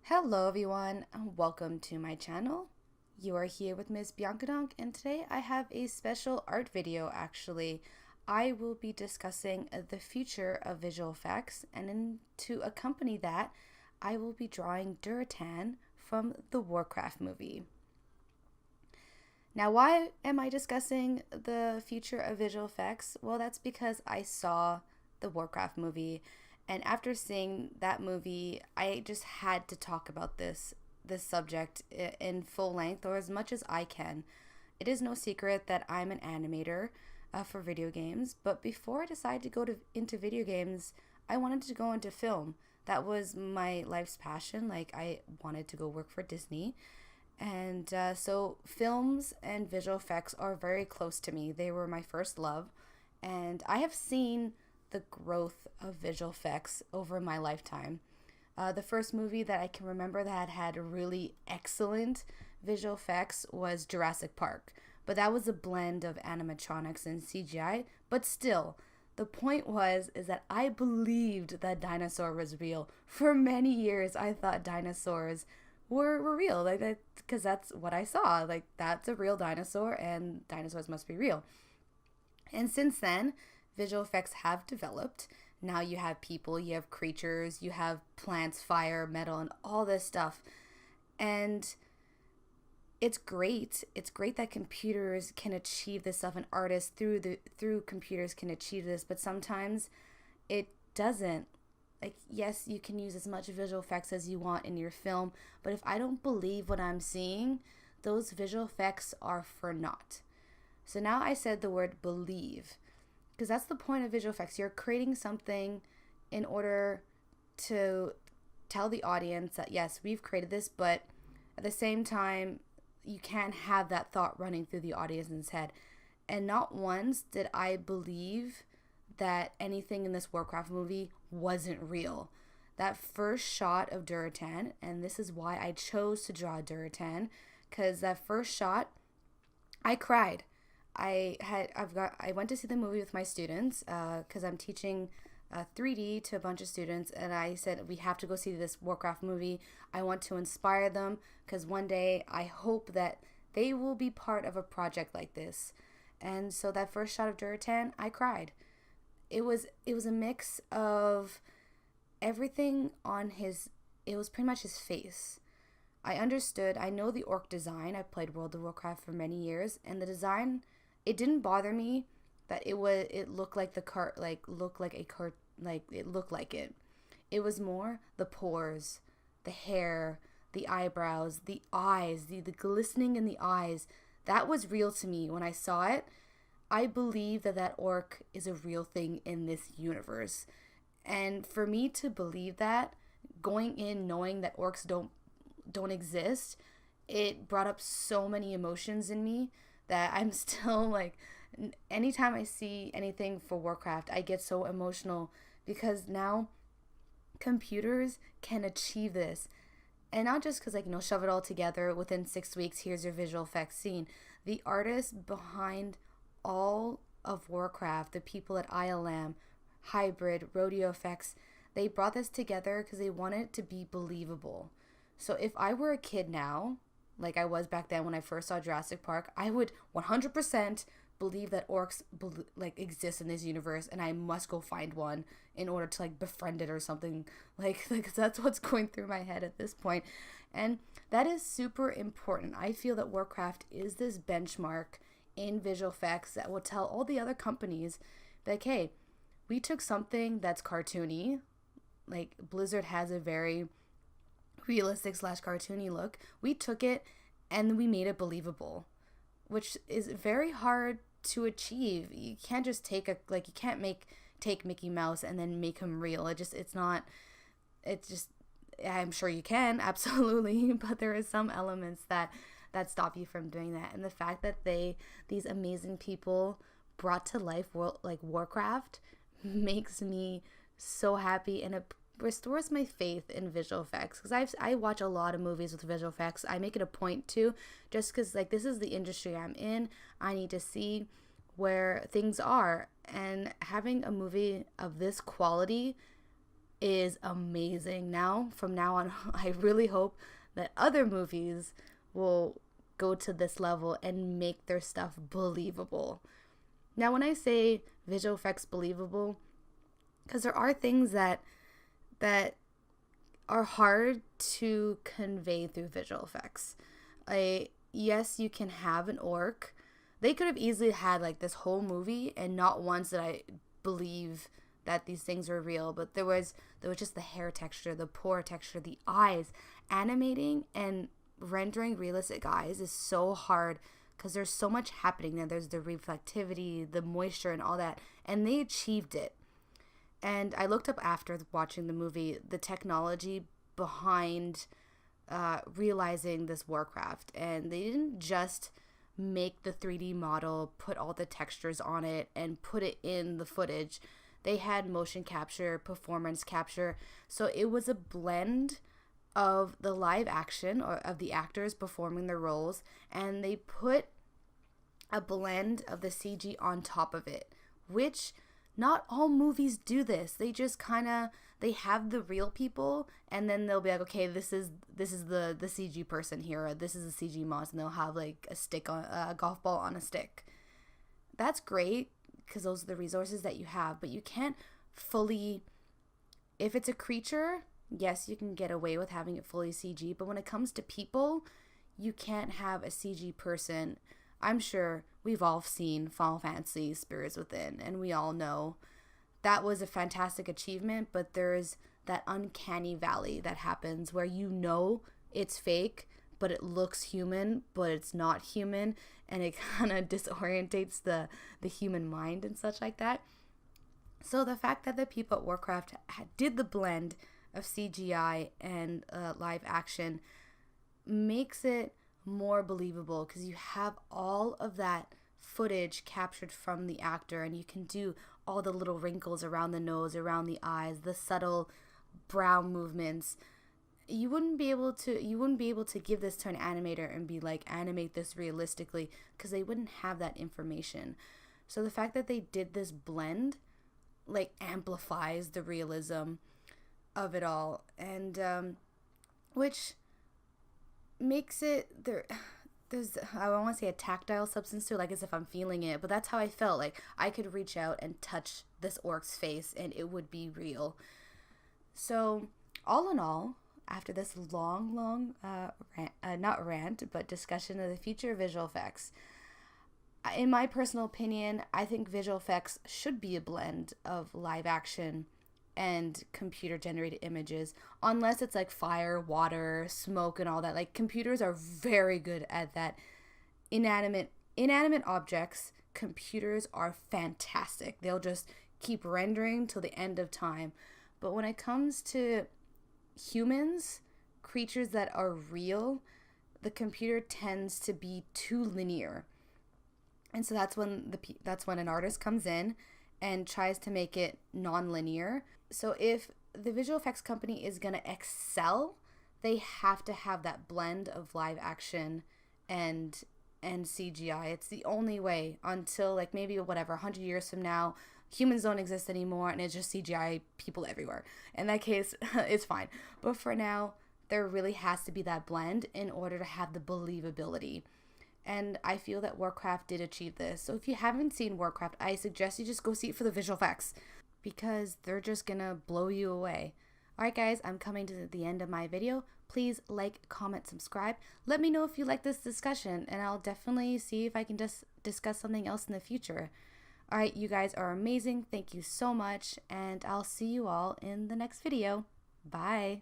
Hello everyone and welcome to my channel. You are here with Ms. Biancadonk and today I have a special art video actually. I will be discussing the future of visual effects, and to accompany that I will be drawing Durotan from the Warcraft movie. Now why am I discussing the future of visual effects? Well, that's because I saw the Warcraft movie. And after seeing that movie, I just had to talk about this subject in full length or as much as I can. It is no secret that I'm an animator for video games, but before I decided to go into video games, I wanted to go into film. That was my life's passion. Like, I wanted to go work for Disney. And so films and visual effects are very close to me. They were my first love. And I have seen the growth of visual effects over my lifetime. The first movie that I can remember that had really excellent visual effects was Jurassic Park, but that was a blend of animatronics and CGI. But still, the point is that I believed that dinosaur was real. For many years, I thought dinosaurs were real, like that, because that's what I saw. Like, that's a real dinosaur, and dinosaurs must be real. And since then, visual effects have developed. Now you have people, you have creatures, you have plants, fire, metal, and all this stuff. And it's great. It's great that computers can achieve this stuff, and artists through computers can achieve this, but sometimes it doesn't. Like, yes, you can use as much visual effects as you want in your film, but if I don't believe what I'm seeing, those visual effects are for naught. So now I said the word believe, because that's the point of visual effects. You're creating something in order to tell the audience that, yes, we've created this, but at the same time, you can't have that thought running through the audience's head. And not once did I believe that anything in this Warcraft movie wasn't real. That first shot of Durotan, and this is why I chose to draw Durotan, because that first shot, I cried. I went to see the movie with my students because I'm teaching 3D to a bunch of students, and I said we have to go see this Warcraft movie. I want to inspire them because one day I hope that they will be part of a project like this. And so that first shot of Durotan, I cried. It was a mix of everything on his. It was pretty much his face. I understood. I know the orc design. I played World of Warcraft for many years, and the design, it didn't bother me that it looked like it looked like it. It was more the pores, the hair, the eyebrows, the eyes, the glistening in the eyes. That was real to me when I saw it. I believe that orc is a real thing in this universe. And for me to believe that, going in knowing that orcs don't exist, it brought up so many emotions in me that I'm still like, anytime I see anything for Warcraft, I get so emotional because now computers can achieve this. And not just because, like, shove it all together within 6 weeks, here's your visual effects scene. The artists behind all of Warcraft, the people at ILM, Hybrid, Rodeo Effects, they brought this together because they wanted it to be believable. So if I were a kid now, like I was back then when I first saw Jurassic Park, I would 100% believe that orcs exist in this universe, and I must go find one in order to befriend it or something. Like that's what's going through my head at this point. And that is super important. I feel that Warcraft is this benchmark in visual effects that will tell all the other companies, like, hey, we took something that's cartoony, like Blizzard has a very realistic / cartoony look. We took it and we made it believable, which is very hard to achieve. You can't just take take Mickey Mouse and then make him real. I'm sure you can, absolutely, but there is some elements that stop you from doing that. And the fact that these amazing people brought to life Warcraft makes me so happy, and it restores my faith in visual effects, because I watch a lot of movies with visual effects. I make it a point to, just because this is the industry I'm in. I need to see where things are, and having a movie of this quality is amazing. Now, from now on, I really hope that other movies will go to this level and make their stuff believable. Now, when I say visual effects believable, because there are things that are hard to convey through visual effects. Yes, you can have an orc. They could have easily had like this whole movie and not once did I believe that these things were real, but there was just the hair texture, the pore texture, the eyes. Animating and rendering realistic eyes is so hard because there's so much happening there. There's the reflectivity, the moisture, and all that, and they achieved it. And I looked up after watching the movie the technology behind realizing this Warcraft, and they didn't just make the 3D model, put all the textures on it, and put it in the footage. They had motion capture, performance capture, so it was a blend of the live action or of the actors performing their roles, and they put a blend of the CG on top of it, which not all movies do this. They just they have the real people, and then they'll be like, okay, this is the CG person here, or this is a CG monster, and they'll have like a golf ball on a stick. That's great because those are the resources that you have, but you can't fully, if it's a creature, yes, you can get away with having it fully CG, but when it comes to people, you can't have a CG person. I'm sure we've all seen Final Fantasy Spirits Within, and we all know that was a fantastic achievement, but there's that uncanny valley that happens where you know it's fake, but it looks human, but it's not human, and it kind of disorientates the human mind and such like that. So the fact that the people at Warcraft did the blend of CGI and live action makes it more believable because you have all of that footage captured from the actor, and you can do all the little wrinkles around the nose, around the eyes, the subtle brow movements. You wouldn't be able to give this to an animator and be like, animate this realistically, because they wouldn't have that information. So the fact that they did this blend like amplifies the realism of it all, and which makes it there's I don't want to say a tactile substance to it, like as if I'm feeling it, but that's how I felt. Like I could reach out and touch this orc's face and it would be real. So all in all, after this long not rant, but discussion of the future of visual effects, in my personal opinion, I think visual effects should be a blend of live action and computer generated images, unless it's like fire, water, smoke, and all that. Like computers are very good at that. Inanimate objects, computers are fantastic. They'll just keep rendering till the end of time. But when it comes to humans, creatures that are real, the computer tends to be too linear. And so that's when an artist comes in and tries to make it non-linear. So if the visual effects company is going to excel, they have to have that blend of live action and CGI. It's the only way until like maybe 100 years from now, humans don't exist anymore and it's just CGI people everywhere. In that case, it's fine. But for now, there really has to be that blend in order to have the believability. And I feel that Warcraft did achieve this. So if you haven't seen Warcraft, I suggest you just go see it for the visual effects, because they're just gonna blow you away. Alright guys, I'm coming to the end of my video. Please like, comment, subscribe. Let me know if you like this discussion, and I'll definitely see if I can just discuss something else in the future. Alright, you guys are amazing. Thank you so much, and I'll see you all in the next video. Bye!